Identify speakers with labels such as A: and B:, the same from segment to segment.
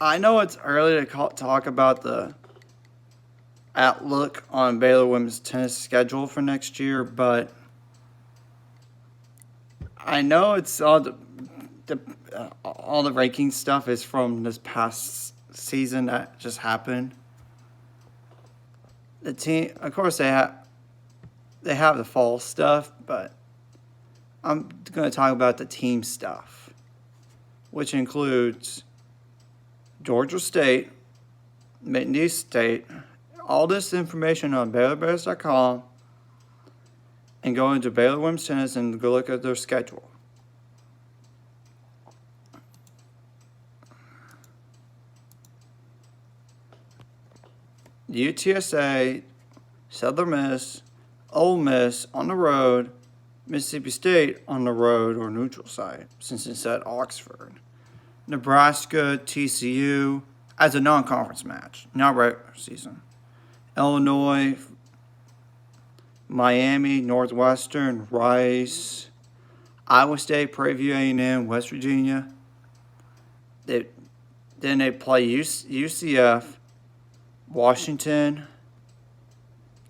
A: I know it's early to talk about the outlook on Baylor women's tennis schedule for next year, but I know it's all the ranking stuff is from this past season that just happened. The team, of course, they have the fall stuff, but I'm going to talk about the team stuff, which includes Georgia State, Mitten State. All this information on BaylorBears.com, and go into Baylor Women's Tennis and go look at their schedule. UTSA, Southern Miss, Ole Miss on the road, Mississippi State on the road or neutral site, since it's at Oxford. Nebraska, TCU as a non-conference match, not regular season. Illinois, Miami, Northwestern, Rice, Iowa State, Prairie View A&M, West Virginia. Then they play UCF, Washington,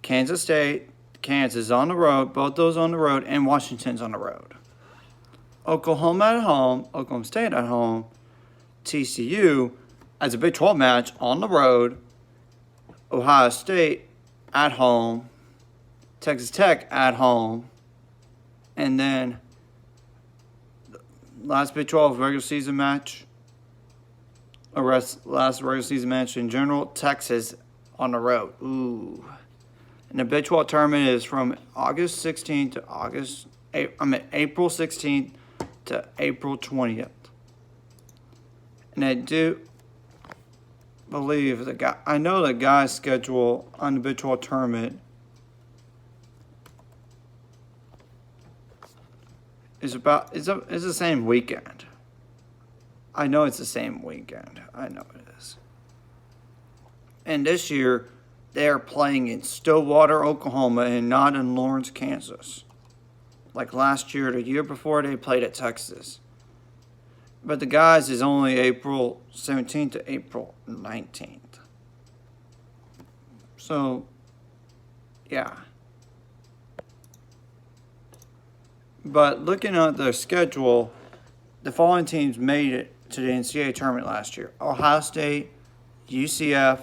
A: Kansas State, Kansas on the road, both those on the road, and Washington's on the road. Oklahoma at home, Oklahoma State at home, TCU as a Big 12 match on the road, Ohio State at home, Texas Tech at home, and then last Big 12 regular season match, or last regular season match in general, Texas on the road. Ooh. And the Big 12 tournament is from April 16th to April 20th. And I do believe I know the guys' schedule on the Big 12 tournament is the same weekend. I know it's the same weekend. I know it is. And this year, they are playing in Stillwater, Oklahoma, and not in Lawrence, Kansas. Like last year, the year before, they played at Texas. But the guys is only April 17th to April 19th. So, yeah. But looking at their schedule, the following teams made it to the NCAA tournament last year. Ohio State, UCF,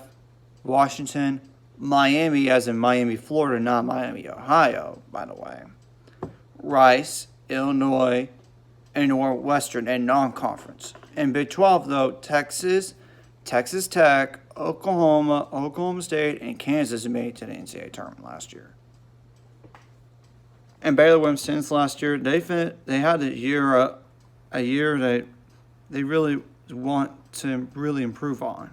A: Washington, Miami, as in Miami, Florida, not Miami, Ohio, by the way. Rice, Illinois, and Northwestern, and non-conference. In Big 12, though, Texas, Texas Tech, Oklahoma, Oklahoma State, and Kansas made it to the NCAA tournament last year. And Baylor women's tennis last year, they had a year that they really want to really improve on.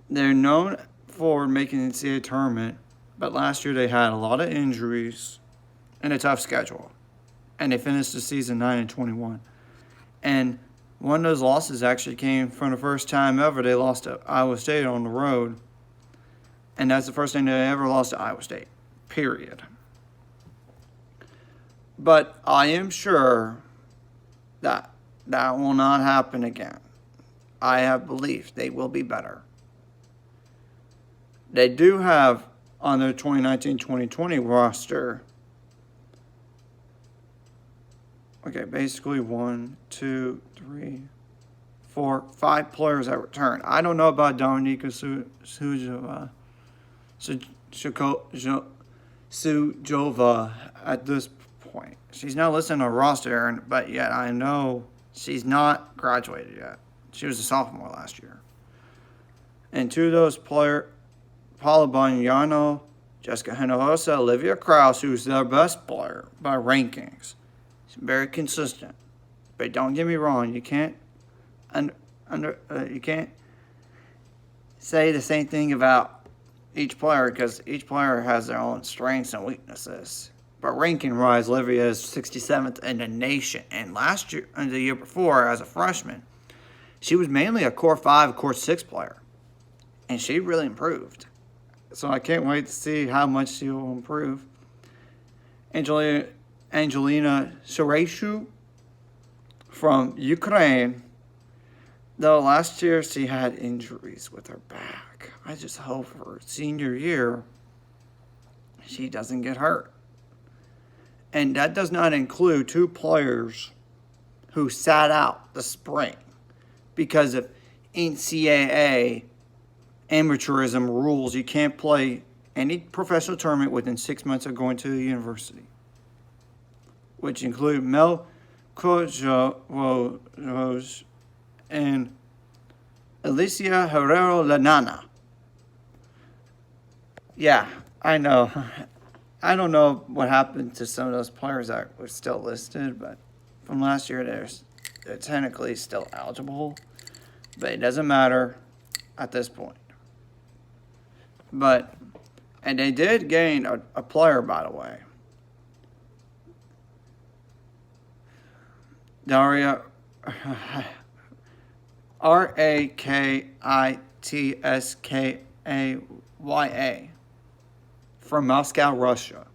A: They're known for making the NCAA tournament, but last year they had a lot of injuries and a tough schedule. And they finished the season 9-21. And one of those losses actually came from the first time ever they lost to Iowa State on the road. And that's the first time they ever lost to Iowa State, period. But I am sure that will not happen again. I have belief they will be better. They do have on their 2019-2020 roster, basically 5 players that return. I don't know about Dominika Sujova at this point. She's not listed on the roster, but yet I know she's not graduated yet. She was a sophomore last year. And 2 of those players, Paula Boniano, Jessica Hinojosa, Olivia Krause, who's their best player by rankings. She's very consistent. But don't get me wrong, you can't you can't say the same thing about each player because each player has their own strengths and weaknesses. But ranking-wise, Olivia is 67th in the nation. And last year, and the year before, as a freshman, she was mainly a core 5, core 6 player. And she really improved. So I can't wait to see how much she will improve. Angelina Sureshu from Ukraine Though last year she had injuries with her back. I just hope for her senior year she doesn't get hurt. And that does not include 2 players who sat out the spring because of NCAA amateurism rules. You can't play any professional tournament within 6 months of going to the university, which include Mel Cojos and Alicia Herrero Lanana. Yeah, I know. I don't know what happened to some of those players that were still listed, but from last year, they're technically still eligible, but it doesn't matter at this point. And they did gain a player, by the way. Daria, Rakitskaya from Moscow, Russia,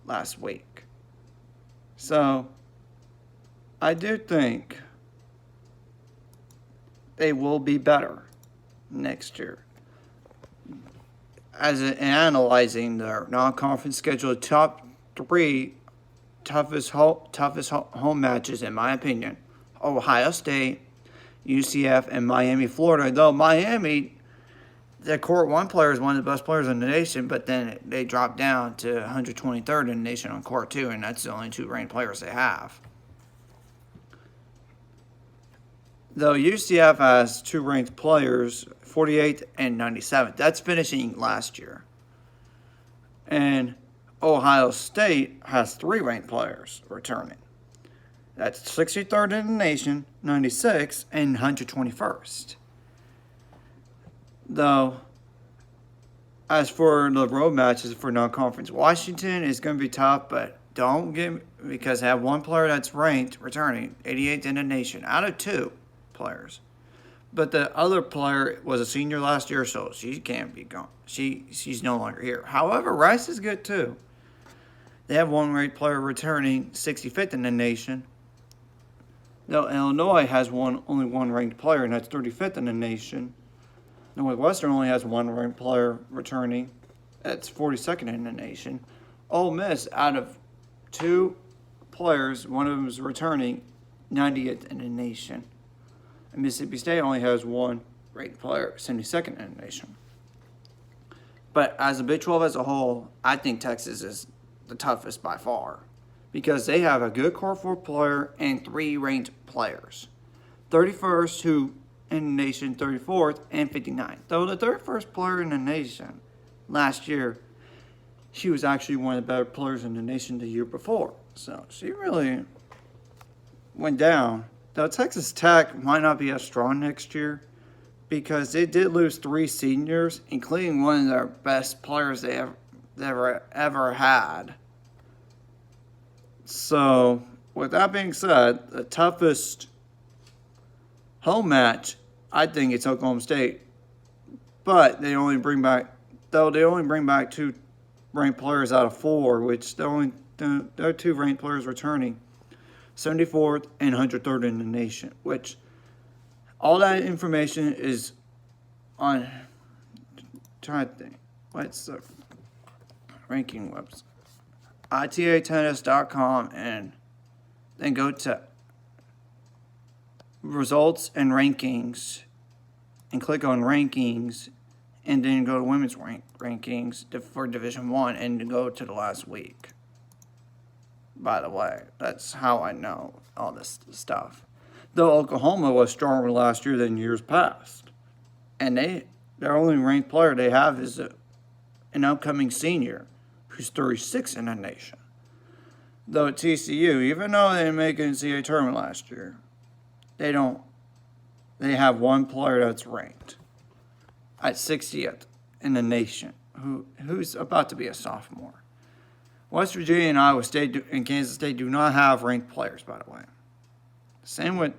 A: last week. So, I do think they will be better next year. As in analyzing their non-conference schedule, top 3 toughest home matches, in my opinion, Ohio State, UCF, and Miami, Florida. Though Miami, their Court 1 player is one of the best players in the nation, but then they dropped down to 123rd in the nation on Court 2, and that's the only 2 ranked players they have. Though UCF has 2 ranked players, 48th and 97th. That's finishing last year. And Ohio State has 3 ranked players returning. That's 63rd in the nation, 96th, and 121st. Though, as for the road matches for non-conference, Washington is going to be tough, but don't get because they have 1 player that's ranked returning, 88th in the nation, out of 2 players. But the other player was a senior last year, so she can't be gone. She's no longer here. However, Rice is good too. They have 1 ranked player returning, 65th in the nation. Though Illinois has only 1 ranked player, and that's 35th in the nation. Northwestern only has 1 ranked player returning. That's 42nd in the nation. Ole Miss, out of 2 players, one of them is returning, 90th in the nation. And Mississippi State only has 1 ranked player, 72nd in the nation. But as a Big 12 as a whole, I think Texas is the toughest by far because they have a good Core 4 player and 3 ranked players. 31st who in the nation, 34th, and 59th. Though the 31st player in the nation last year, she was actually one of the better players in the nation the year before. So she really went down. Though Texas Tech might not be as strong next year because they did lose 3 seniors, including one of their best players they ever had. So, with that being said, the toughest home match, I think it's Oklahoma State. But they only bring back 2 ranked players out of 4, which there are 2 ranked players returning, 74th and 103rd in the nation. Which all that information is on. Trying to think, what's the ranking website? ITAtennis.com, and then go to results and rankings and click on rankings and then go to women's rankings for Division 1 and go to the last week. By the way, that's how I know all this stuff. Though Oklahoma was stronger last year than years past. And their only ranked player they have is an upcoming senior who's 36 in the nation. Though at TCU, even though they didn't make an NCAA tournament last year, they have 1 player that's ranked at 60th in the nation, who's about to be a sophomore. West Virginia and Iowa State and Kansas State do not have ranked players, by the way. Same with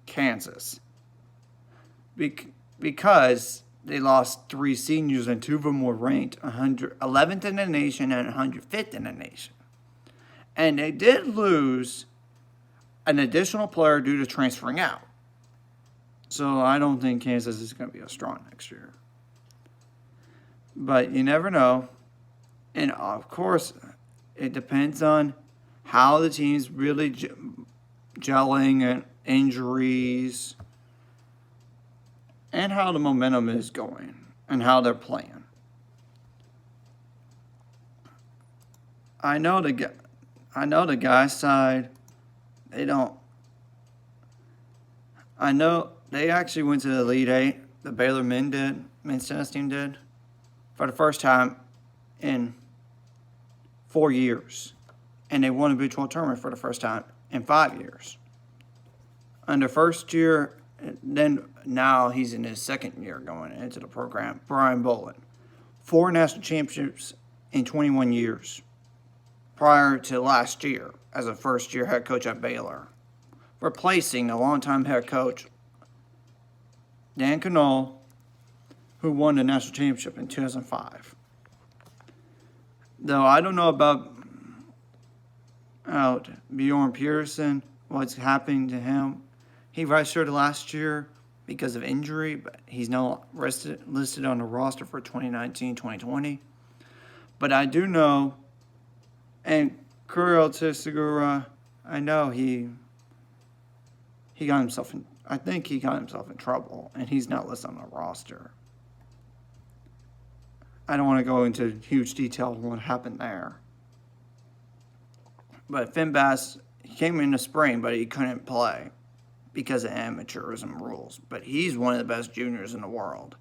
A: Kansas. Because they lost 3 seniors and 2 of them were ranked 11th in the nation and 105th in the nation. And they did lose an additional player due to transferring out. So I don't think Kansas is going to be as strong next year. But you never know. And of course, it depends on how the team's really gelling and injuries and how the momentum is going and how they're playing. I know the guys' side, they don't. I know they actually went to the Elite Eight. The Baylor men's tennis team did, for the first time in 4 years. And they won a Big 12 tournament for the first time in 5 years. On the first year, then now he's in his second year going into the program, Brian Boland. 4 national championships in 21 years prior to last year as a first-year head coach at Baylor, replacing a longtime head coach, Dan Knoll, who won the national championship in 2005. Though I don't know about Bjorn Peterson, what's happening to him. He redshirted last year because of injury, but he's now listed on the roster for 2019-2020. But I do know, and Kirill Tsegura, I know he got himself in, I think he got himself in trouble, and he's not listed on the roster. I don't want to go into huge detail on what happened there. But Finn Bass, he came in the spring, but he couldn't play because of amateurism rules. But he's one of the best juniors in the world.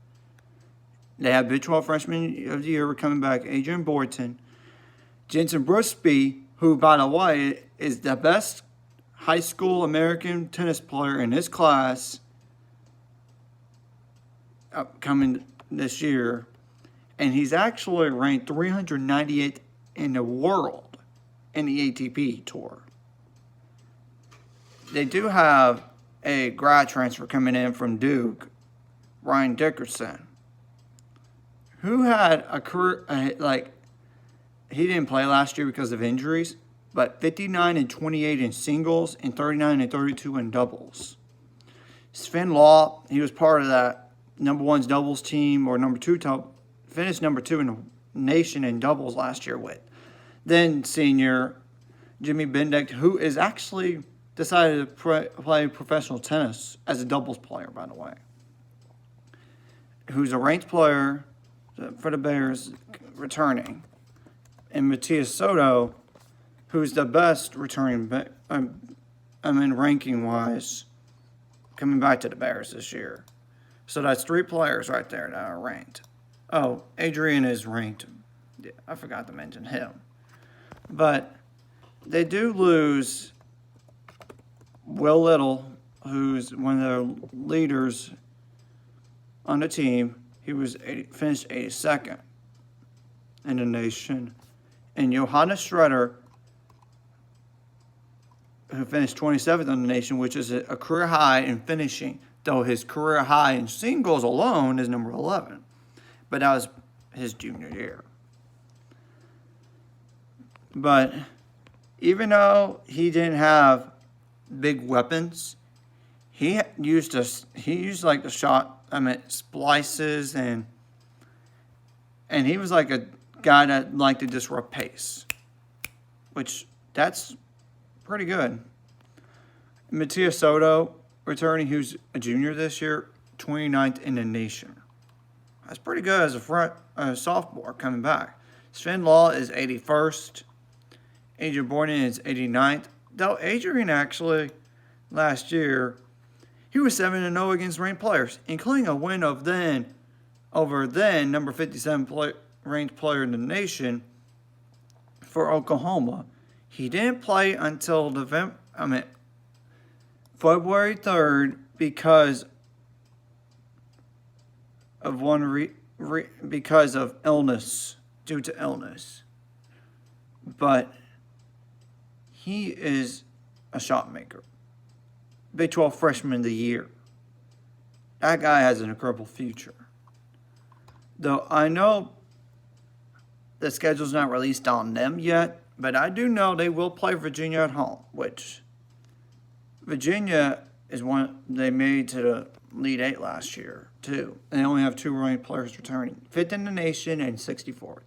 A: They have Big 12 Freshman of the Year coming back, Adrian Boyton. Jensen Brusby, who, by the way, is the best high school American tennis player in his class upcoming this year. And he's actually ranked 398th in the world in the ATP Tour. They do have a grad transfer coming in from Duke, Ryan Dickerson, who had a career, he didn't play last year because of injuries, but 59 and 28 in singles and 39 and 32 in doubles. Sven Law, he was part of that number one's doubles team, or number two, finished number 2 in the nation in doubles last year with. Then senior Jimmy Bendick, who is actually decided to play professional tennis as a doubles player, by the way, who's a ranked player for the Bears returning. And Matias Soto, who's the best returning, ranking-wise, coming back to the Bears this year. So that's 3 players right there that are ranked. Oh, Adrian is ranked. Yeah, I forgot to mention him. But they do lose Will Little, who's one of the leaders on the team. He was finished 82nd in the nation. And Johannes Schroeder, who finished 27th in the nation, which is a career high in finishing, though his career high in singles alone is number 11. But that was his junior year. But even though he didn't have big weapons, he used like the shot, splices, and he was like a guy that liked to disrupt pace, which that's pretty good. Matias Soto, returning, who's a junior this year, 29th in the nation. That's pretty good as a sophomore coming back. Sven Law is 81st. Adrian Boyden is 89th. Though Adrian actually, last year, he was 7-0 against ranked players, including a win over number 57 ranked player in the nation for Oklahoma. He didn't play until February 3rd because of because of illness, due to illness. But he is a shot maker. Big 12 Freshman of the Year. That guy has an incredible future. Though I know the schedule's not released on them yet, but I do know they will play Virginia at home, which Virginia is one they made to the Elite Eight last year, too. And they only have 2 ranked players returning. 5th in the nation and 64th.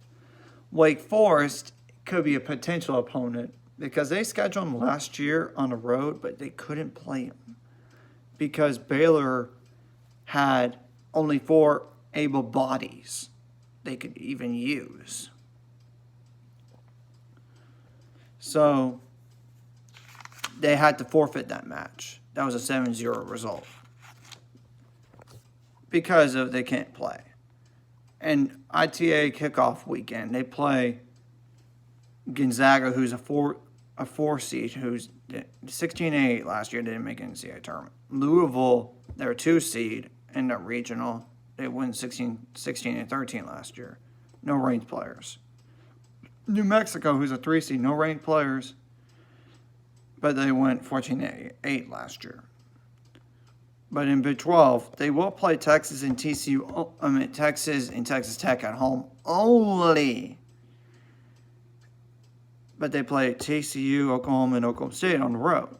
A: Wake Forest could be a potential opponent because they scheduled them last year on the road, but they couldn't play them because Baylor had only 4 able bodies they could even use. So they had to forfeit that match. That was a 7-0 result because of they can't play. And ITA kickoff weekend, they play Gonzaga, who's a 4 seed, who's 16-8 last year, didn't make an NCAA tournament. Louisville, they're a 2 seed in the regional. They won 16-13 last year. No ranked players. New Mexico, who's a 3 seed, no ranked players, but they went 14-8 last year. But in Big 12, they will play Texas and Texas and Texas Tech at home only. But they play TCU, Oklahoma, and Oklahoma State on the road.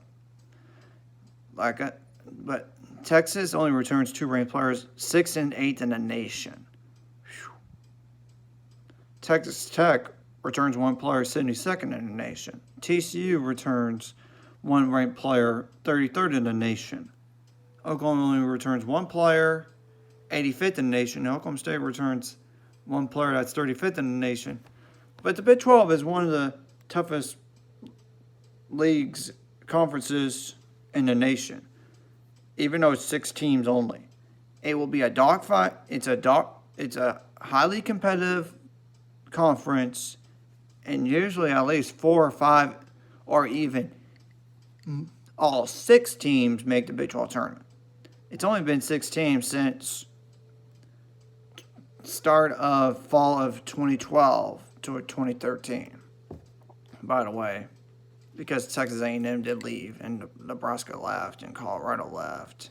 A: But Texas only returns 2 ranked players, 6th and 8th in the nation. Whew. Texas Tech returns 1 player, 72nd in the nation. TCU returns 1 ranked player, 33rd in the nation. Oklahoma only returns 1 player, 85th in the nation. Oklahoma State returns 1 player, that's 35th in the nation. But the Big 12 is one of the toughest conferences in the nation, even though it's 6 teams only. It will be a dogfight. It's a highly competitive conference, and usually at least 4 or 5 or even all 6 teams make the Big 12 tournament. It's only been 6 teams since start of fall of 2012 to 2013. By the way, because Texas A&M did leave, and Nebraska left, and Colorado left,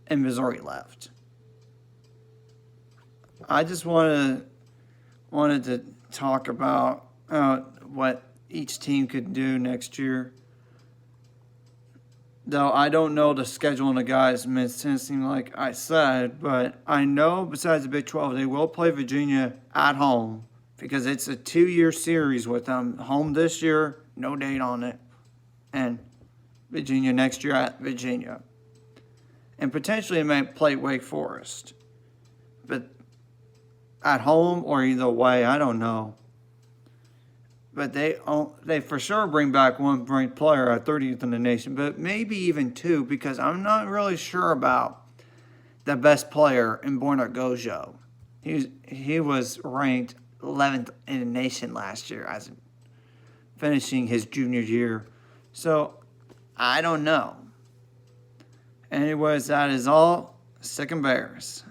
A: and Missouri left. I just wanted to talk about what each team could do next year. Though I don't know the schedule and the guys missing like I said, but I know besides the Big 12, they will play Virginia at home because it's a 2-year series with them. Home this year, no date on it, and Virginia next year at Virginia. And potentially it might play Wake Forest. But at home or either way, I don't know. But they for sure bring back 1 ranked player at 30th in the nation, but maybe even 2 because I'm not really sure about the best player in Borna Gojo. He was ranked 11th in the nation last year as finishing his junior year. So I don't know. Anyways, that is all. Sick and Bears.